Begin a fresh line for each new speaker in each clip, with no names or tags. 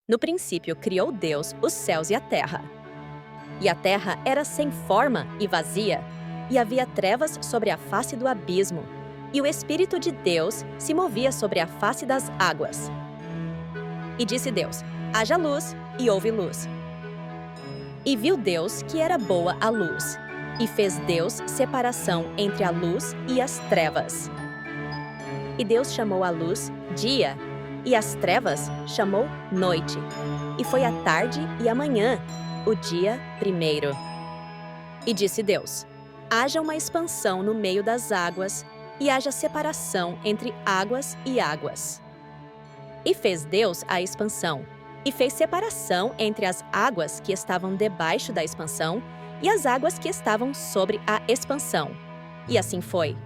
No princípio criou Deus os céus e a terra. E a terra era sem forma e vazia, e havia trevas sobre a face do abismo, e o Espírito de Deus se movia sobre a face das águas. E disse Deus: haja luz, e houve luz. E viu Deus que era boa a luz, e fez Deus separação entre a luz e as trevas. E Deus chamou a luz dia, e as trevas chamou noite. E foi a tarde e a manhã, o dia primeiro. E disse Deus: haja uma expansão no meio das águas, e haja separação entre águas e águas. E fez Deus a expansão, e fez separação entre as águas que estavam debaixo da expansão e as águas que estavam sobre a expansão. E assim foi.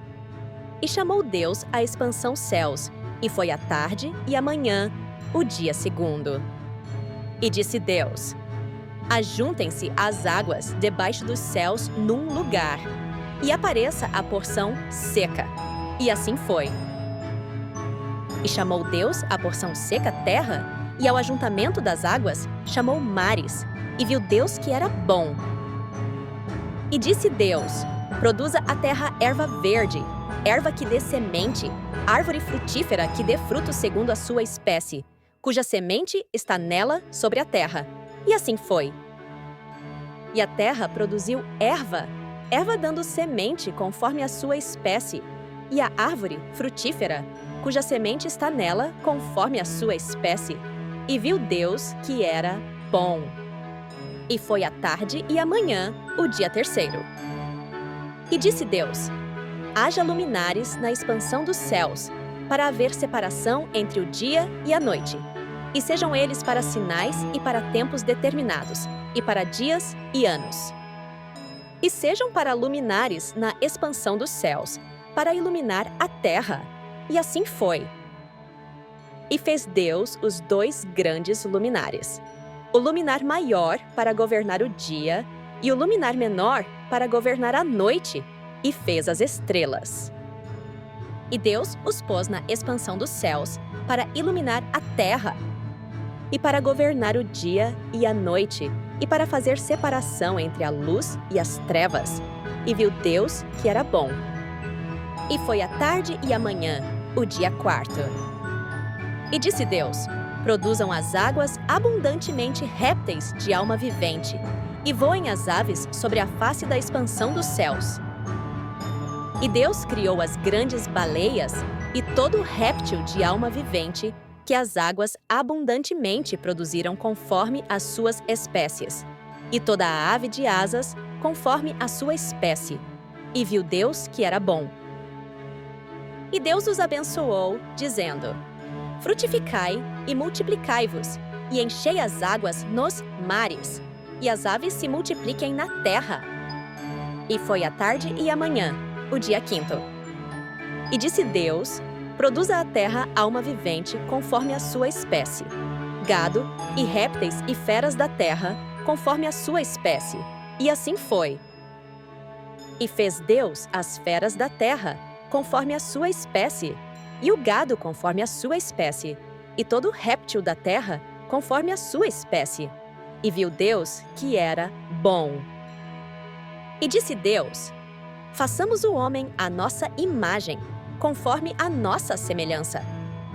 E chamou Deus a expansão céus, e foi a tarde e a manhã, o dia segundo. E disse Deus: ajuntem-se as águas debaixo dos céus num lugar, e apareça a porção seca. E assim foi. E chamou Deus a porção seca terra, e ao ajuntamento das águas chamou mares, e viu Deus que era bom. E disse Deus: produza a terra erva verde, erva que dê semente, árvore frutífera que dê fruto segundo a sua espécie, cuja semente está nela sobre a terra. E assim foi. E a terra produziu erva, erva dando semente conforme a sua espécie, e a árvore frutífera, cuja semente está nela conforme a sua espécie. E viu Deus que era bom. E foi a tarde e a manhã, o dia terceiro. E disse Deus: haja luminares na expansão dos céus, para haver separação entre o dia e a noite. E sejam eles para sinais e para tempos determinados, e para dias e anos. E sejam para luminares na expansão dos céus, para iluminar a terra. E assim foi. E fez Deus os dois grandes luminares: o luminar maior para governar o dia, e o luminar menor para governar a noite, e fez as estrelas. E Deus os pôs na expansão dos céus, para iluminar a terra, e para governar o dia e a noite, e para fazer separação entre a luz e as trevas. E viu Deus que era bom. E foi a tarde e a manhã, o dia quarto. E disse Deus: produzam as águas abundantemente répteis de alma vivente, e voem as aves sobre a face da expansão dos céus. E Deus criou as grandes baleias e todo réptil de alma vivente que as águas abundantemente produziram conforme as suas espécies, e toda a ave de asas conforme a sua espécie. E viu Deus que era bom. E Deus os abençoou, dizendo: frutificai e multiplicai-vos, e enchei as águas nos mares, e as aves se multipliquem na terra. E foi a tarde e a manhã, o dia quinto. E disse Deus: produza a terra alma vivente conforme a sua espécie, gado e répteis e feras da terra conforme a sua espécie. E assim foi. E fez Deus as feras da terra conforme a sua espécie, e o gado conforme a sua espécie, e todo réptil da terra conforme a sua espécie. E viu Deus que era bom. E disse Deus: façamos o homem à nossa imagem, conforme a nossa semelhança,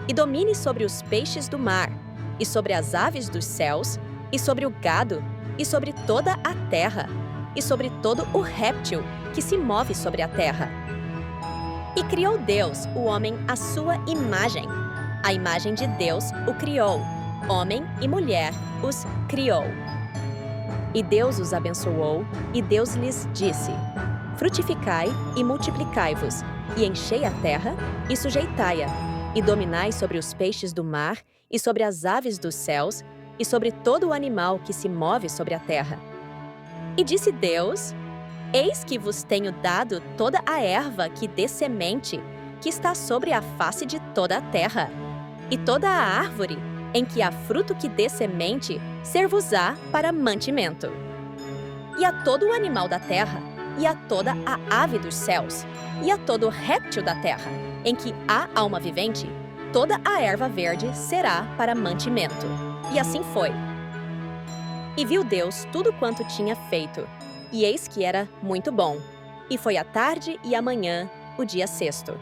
e domine sobre os peixes do mar, e sobre as aves dos céus, e sobre o gado, e sobre toda a terra, e sobre todo o réptil que se move sobre a terra. E criou Deus o homem à sua imagem. A imagem de Deus o criou, homem e mulher os criou. E Deus os abençoou, e Deus lhes disse: frutificai e multiplicai-vos, e enchei a terra, e sujeitai-a, e dominai sobre os peixes do mar, e sobre as aves dos céus, e sobre todo o animal que se move sobre a terra. E disse Deus: eis que vos tenho dado toda a erva que dê semente, que está sobre a face de toda a terra, e toda a árvore em que há fruto que dê semente, ser-vos-á para mantimento. E a todo o animal da terra, e a toda a ave dos céus, e a todo réptil da terra, em que há alma vivente, toda a erva verde será para mantimento. E assim foi. E viu Deus tudo quanto tinha feito, e eis que era muito bom. E foi a tarde e a manhã, o dia sexto.